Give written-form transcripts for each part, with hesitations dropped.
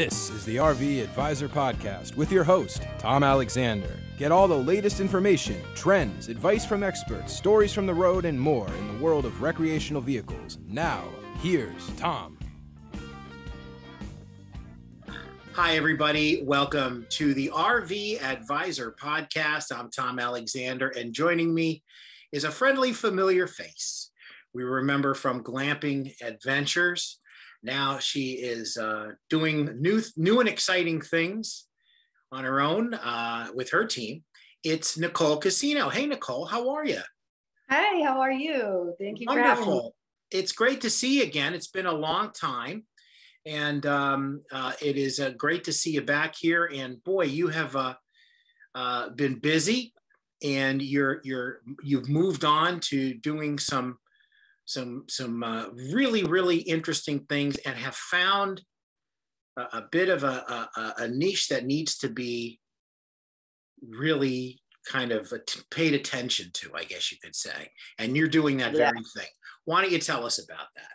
This is the RV Advisor Podcast with your host, Tom Alexander. Get all the latest information, trends, advice from experts, stories from the road, and more in the world of recreational vehicles. Now, here's Tom. Hi, everybody. Welcome to the RV Advisor Podcast. I'm Tom Alexander, and joining me is a friendly, familiar face we remember from Glamping Adventures. Now she is doing new and exciting things on her own with her team. It's Nicole Casino. Hey, Nicole, how are you? Hi, how are you? Thank you for having me. Wonderful. It's great to see you again. It's been a long time, and it is great to see you back here. And boy, you have been busy, and you've moved on to doing some really interesting things, and have found a bit of a niche that needs to be really kind of paid attention to, I guess you could say. And you're doing that very thing. Why don't you tell us about that?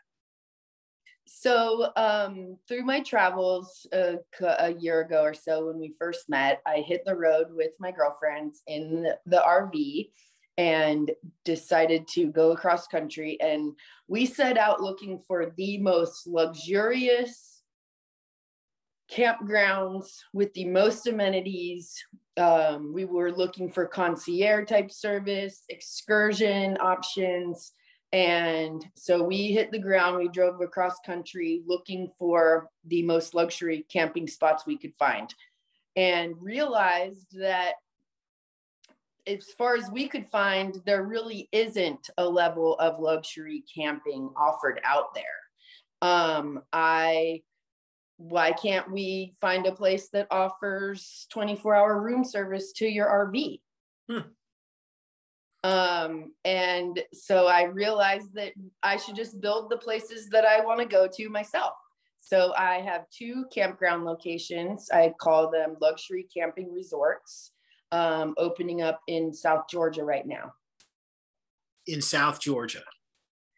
So through my travels a year ago or so, when we first met, I hit the road with my girlfriends in the RV and decided to go across country. And we set out looking for the most luxurious campgrounds with the most amenities. We were looking for concierge type service, excursion options. And so we hit the ground. We drove across country looking for the most luxury camping spots we could find, and realized that as far as we could find, there really isn't a level of luxury camping offered out there. Why can't we find a place that offers 24-hour room service to your RV? And so I realized that I should just build the places that I want to go to myself. So I have 2 campground locations. I call them luxury camping resorts, opening up in South Georgia right now. In South Georgia.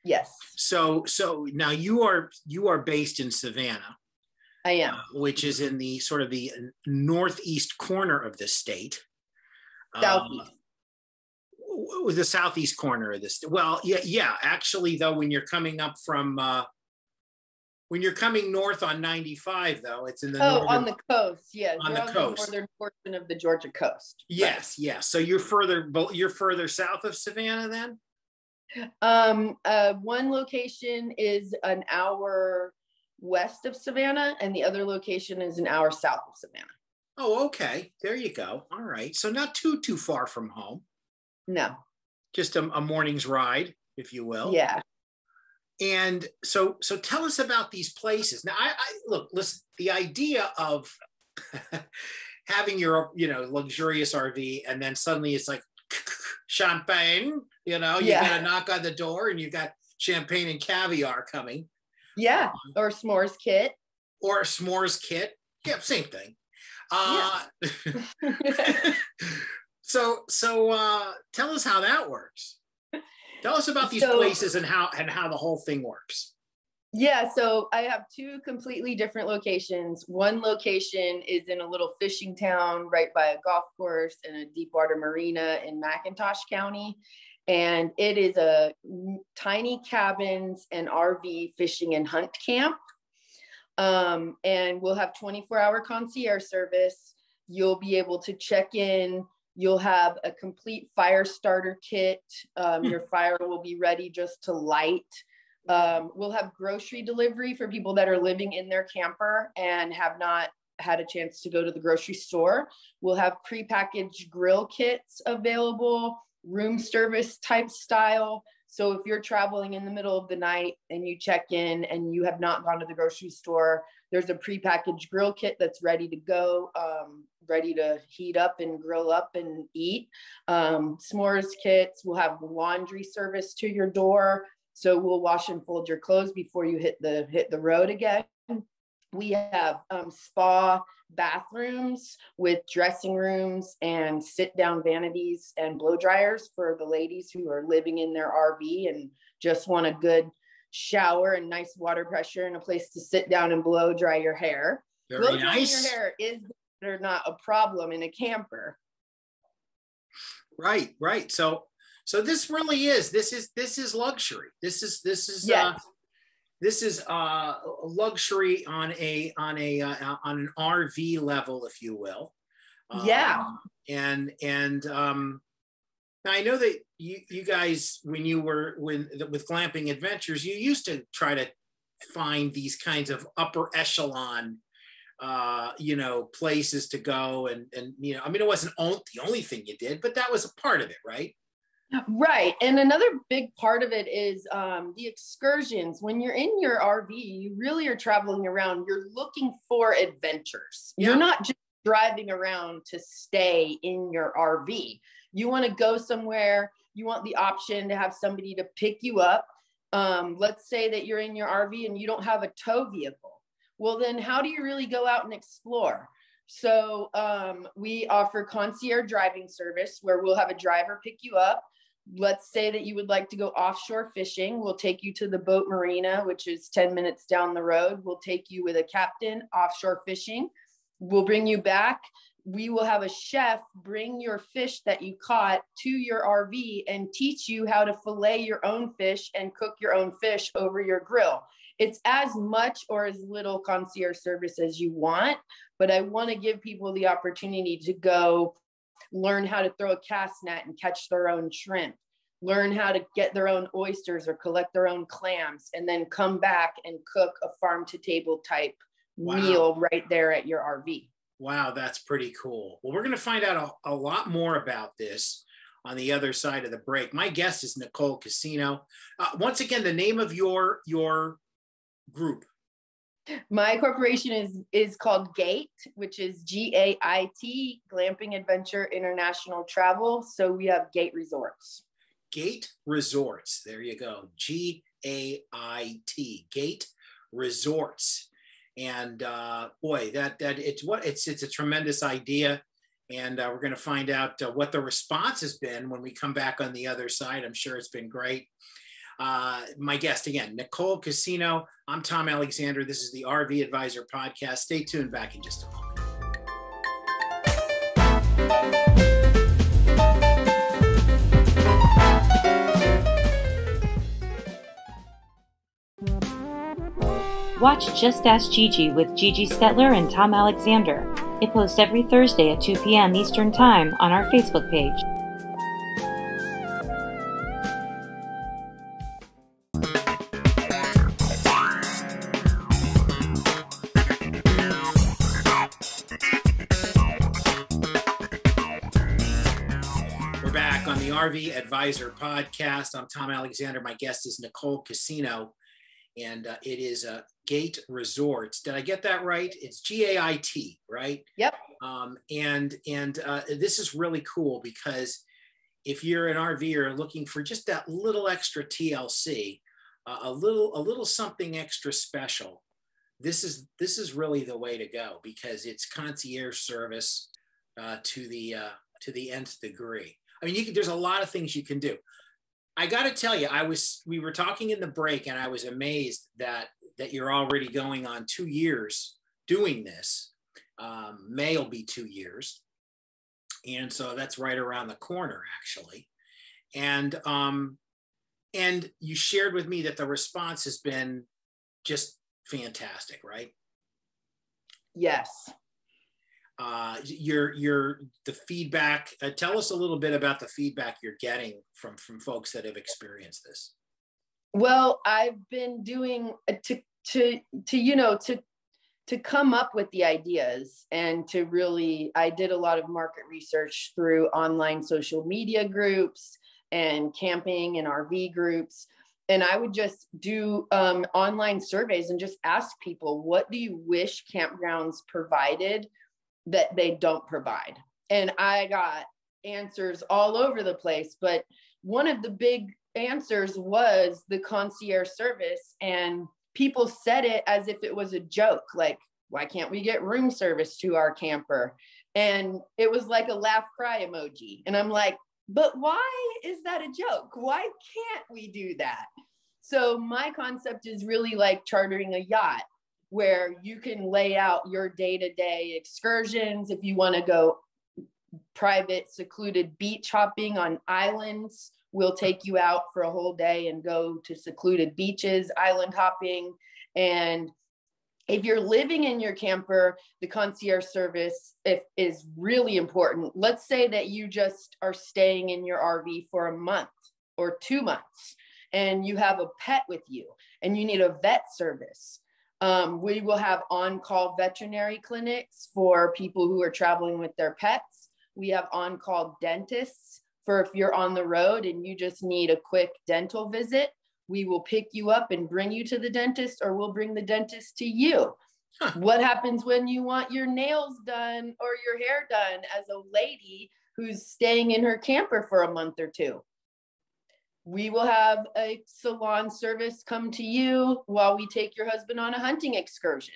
Yes. So now you are based in Savannah. I am. Which is in the sort of the northeast corner of the state. Southeast. The southeast corner of this. Well, yeah. Actually, though, when you're coming up from when you're coming north on 95, though, it's in the on the coast. Yeah, on the coast, northern portion of the Georgia coast. Yes, right. Yes. So you're further south of Savannah, then. One location is an hour west of Savannah, and the other location is an hour south of Savannah. Oh, okay. There you go. All right. So not too far from home. No. Just a morning's ride, if you will. Yeah. And so tell us about these places. Now, I look, listen, the idea of having your, luxurious RV, and then suddenly it's like champagne, you got to knock on the door and you got champagne and caviar coming. Yeah. Or s'mores kit. Yeah, same thing. So tell us how that works. Tell us about these places and how the whole thing works. Yeah, so I have 2 completely different locations. One location is in a little fishing town right by a golf course and a deep water marina in McIntosh County. And it is a tiny cabins and RV fishing and hunt camp. And we'll have 24-hour concierge service. You'll be able to check in. You'll have a complete fire starter kit. Your fire will be ready just to light. We'll have grocery delivery for people that are living in their camper and have not had a chance to go to the grocery store. We'll have prepackaged grill kits available, room service type style. So if you're traveling in the middle of the night and you check in and you have not gone to the grocery store, there's a prepackaged grill kit that's ready to go, ready to heat up and grill up and eat. S'mores kits. We'll have laundry service to your door. So we'll wash and fold your clothes before you hit the road again. We have spa bathrooms with dressing rooms and sit-down vanities and blow dryers for the ladies who are living in their RV and just want a good shower and nice water pressure and a place to sit down and blow dry your hair. Very Blow drying nice. your hair is not a problem in a camper. Right, right. So this really is luxury. This is Yes. This is luxury on an RV level, if you will. Yeah. And I know that you guys, when with Glamping Adventures, you used to try to find these kinds of upper echelon, places to go, and I mean, it wasn't the only thing you did, but that was a part of it, right? Right. And another big part of it is the excursions. When you're in your RV, you really are traveling around. You're looking for adventures. Yeah. You're not just driving around to stay in your RV. You want to go somewhere. You want the option to have somebody to pick you up. Let's say that you're in your RV and you don't have a tow vehicle. Well, then how do you really go out and explore? So we offer concierge driving service where we'll have a driver pick you up. Let's say that you would like to go offshore fishing. We'll take you to the boat marina, which is 10 minutes down the road. We'll take you with a captain offshore fishing. We'll bring you back. We will have a chef bring your fish that you caught to your RV and teach you how to fillet your own fish and cook your own fish over your grill. It's as much or as little concierge service as you want, but I want to give people the opportunity to go learn how to throw a cast net and catch their own shrimp, learn how to get their own oysters or collect their own clams, and then come back and cook a farm to table type meal right there at your RV. Wow, that's pretty cool. Well, we're going to find out a lot more about this on the other side of the break. My guest is Nicole Casino. Once again, the name of your group. My corporation is called Gait, which is GAIT, Glamping Adventure International Travel. So we have Gait Resorts. Gait Resorts. There you go. GAIT, Gait Resorts. And boy, it's a tremendous idea. And we're going to find out what the response has been when we come back on the other side. I'm sure it's been great. My guest again, Nicole Casino. I'm Tom Alexander. This is the RV Advisor Podcast. Stay tuned, back in just a moment. Watch Just Ask Gigi with Gigi Stetler and Tom Alexander. It posts every Thursday at 2 p.m. Eastern Time on our Facebook page. We're back on the RV Advisor Podcast. I'm Tom Alexander. My guest is Nicole Casino. And it is Gait Resorts. Did I get that right? It's GAIT, right? Yep. And this is really cool because if you're an RVer looking for just that little extra TLC, a little something extra special, this is really the way to go because it's concierge service to the nth degree. I mean, there's a lot of things you can do. I got to tell you, we were talking in the break and I was amazed that you're already going on 2 years doing this. May will be 2 years. And so that's right around the corner actually. And you shared with me that the response has been just fantastic, right? Yes. The feedback, tell us a little bit about the feedback you're getting from folks that have experienced this. Well, I've been doing to come up with the ideas and I did a lot of market research through online social media groups and camping and RV groups. And I would just do online surveys and just ask people, what do you wish campgrounds provided that they don't provide? And I got answers all over the place, but one of the big answers was the concierge service, and people said it as if it was a joke, like, why can't we get room service to our camper? And it was like a laugh cry emoji, and I'm like, but why is that a joke? Why can't we do that? So my concept is really like chartering a yacht. where you can lay out your day-to-day excursions. If you want to go private, secluded beach hopping on islands, we'll take you out for a whole day and go to secluded beaches, island hopping. And if you're living in your camper, the concierge service is really important. Let's say that you just are staying in your RV for a month or 2 months, and you have a pet with you and you need a vet service. We will have on-call veterinary clinics for people who are traveling with their pets. We have on-call dentists for if you're on the road and you just need a quick dental visit. We will pick you up and bring you to the dentist, or we'll bring the dentist to you. Huh. What happens when you want your nails done or your hair done as a lady who's staying in her camper for a month or 2? We will have a salon service come to you while we take your husband on a hunting excursion.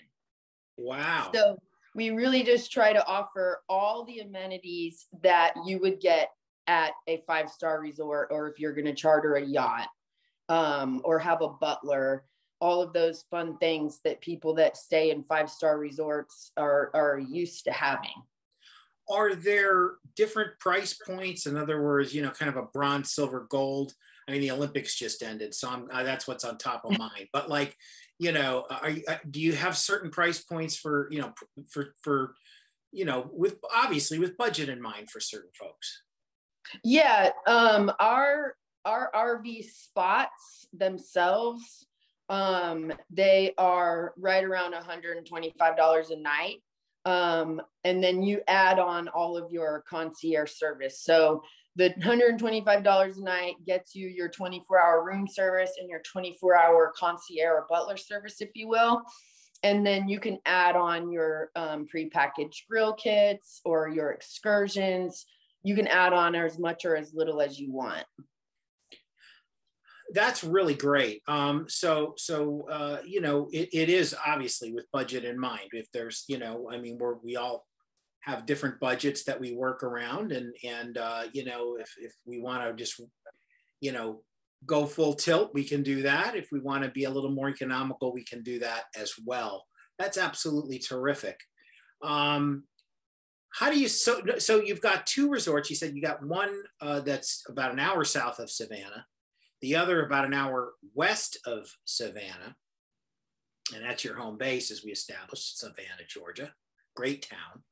Wow. So we really just try to offer all the amenities that you would get at a 5-star resort, or if you're going to charter a yacht, or have a butler, all of those fun things that people that stay in 5-star resorts are used to having. Are there different price points? In other words, kind of a bronze, silver, gold. I mean, the Olympics just ended, so that's what's on top of mind. But do you have certain price points for with obviously with budget in mind for certain folks? Yeah, our RV spots themselves, they are right around $125 a night. And then you add on all of your concierge service. So the $125 a night gets you your 24-hour room service and your 24-hour concierge or butler service, if you will. And then you can add on your prepackaged grill kits or your excursions. You can add on as much or as little as you want. That's really great. It is obviously with budget in mind. If there's, we all have different budgets that we work around, and if we want to just, go full tilt, we can do that. If we want to be a little more economical, we can do that as well. That's absolutely terrific. How do you, so you've got 2 resorts. You said you got one that's about an hour south of Savannah, the other about an hour west of Savannah. And that's your home base, as we established, Savannah, Georgia. Great town.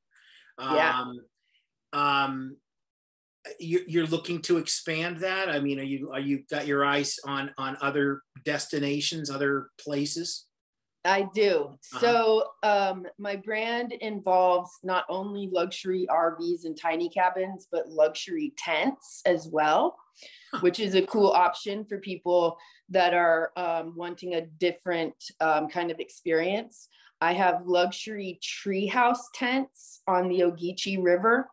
Yeah. You're looking to expand that? I mean, are you got your eyes on other destinations, other places? I do. So my brand involves not only luxury RVs and tiny cabins, but luxury tents as well, which is a cool option for people that are wanting a different kind of experience. I have luxury treehouse tents on the Ogeechee River,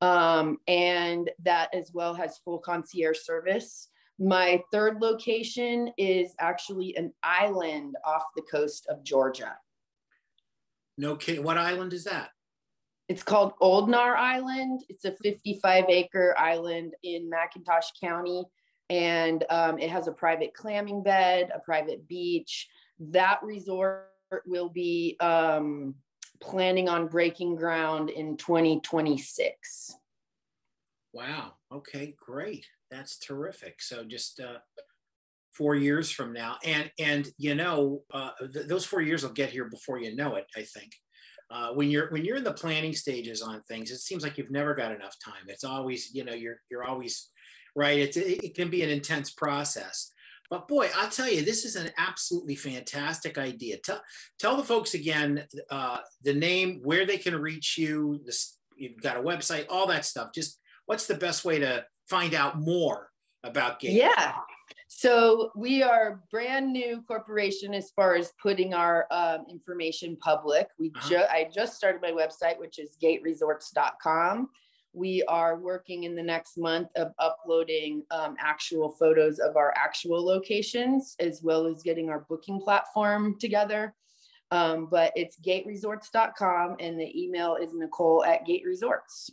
and that as well has full concierge service. My 3rd location is actually an island off the coast of Georgia. No kidding. What island is that? It's called Oldnar Island. It's a 55-acre island in McIntosh County, and it has a private clamming bed, a private beach. That resort will be planning on breaking ground in 2026. Wow. Okay, great. That's terrific. So just 4 years from now, and those 4 years will get here before you know it. I think when you're in the planning stages on things, it seems like you've never got enough time. It's always, you're always right. It can be an intense process. But boy, I'll tell you, this is an absolutely fantastic idea. Tell the folks again the name, where they can reach you. You've got a website, all that stuff. Just what's the best way to find out more about Gait? Yeah. So we are a brand new corporation as far as putting our information public. I just started my website, which is gaitresorts.com. We are working in the next month of uploading actual photos of our actual locations, as well as getting our booking platform together. But it's gaitresorts.com, and the email is Nicole@gaitresorts.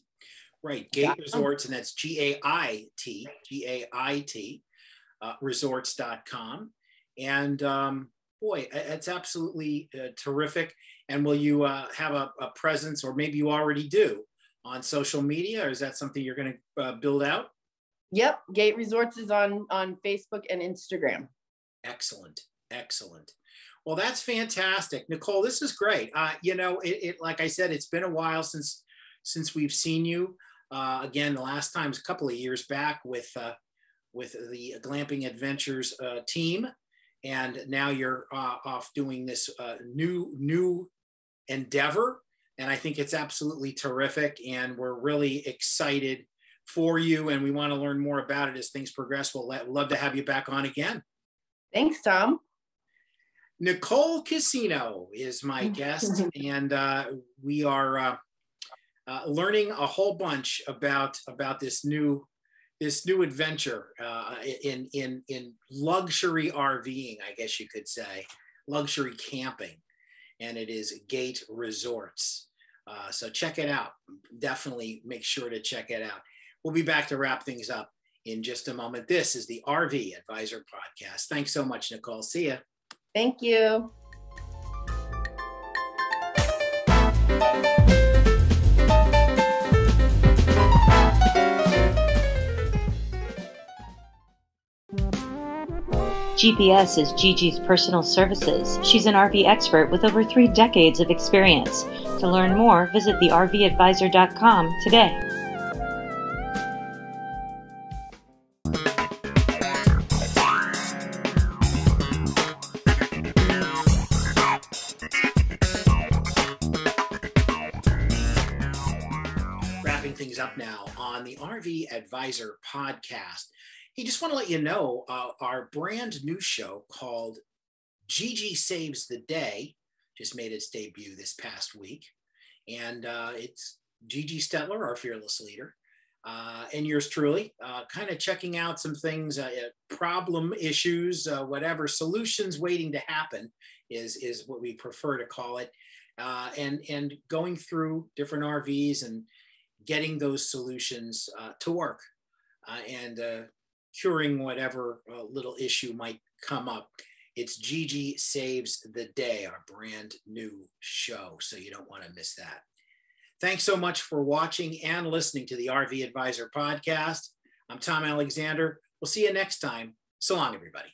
Right, Gait Resorts, and that's GAIT, resorts.com. And boy, it's absolutely terrific. And will you have a presence, or maybe you already do, on social media, or is that something you're going to build out? Yep. Gait Resorts is on Facebook and Instagram. Excellent. Excellent. Well, that's fantastic. Nicole, this is great. You know, like I said, it's been a while since we've seen you. Again, the last time was a couple of years back with the Glamping Adventures team. And now you're off doing this new endeavor. And I think it's absolutely terrific. And we're really excited for you. And we want to learn more about it as things progress. We'll love to have you back on again. Thanks, Tom. Nicole Casino is my guest. And we are learning a whole bunch about this new adventure in luxury RVing, I guess you could say, luxury camping, and it is Gait Resorts. So check it out. Definitely make sure to check it out. We'll be back to wrap things up in just a moment. This is the RV Advisor Podcast. Thanks so much, Nicole. See ya. Thank you. GPS is Gigi's personal services. She's an RV expert with over 3 decades of experience. To learn more, visit thervadvisor.com today. Wrapping things up now on the RV Advisor Podcast. Hey, just want to let you know our brand new show called Gigi Saves the Day just made its debut this past week. And it's Gigi Stetler, our fearless leader, and yours truly, kind of checking out some things, problem issues, whatever, solutions waiting to happen is what we prefer to call it. And going through different RVs and getting those solutions to work and curing whatever little issue might come up. It's Gigi Saves the Day, our brand new show. So you don't want to miss that. Thanks so much for watching and listening to the RV Advisor Podcast. I'm Tom Alexander. We'll see you next time. So long, everybody.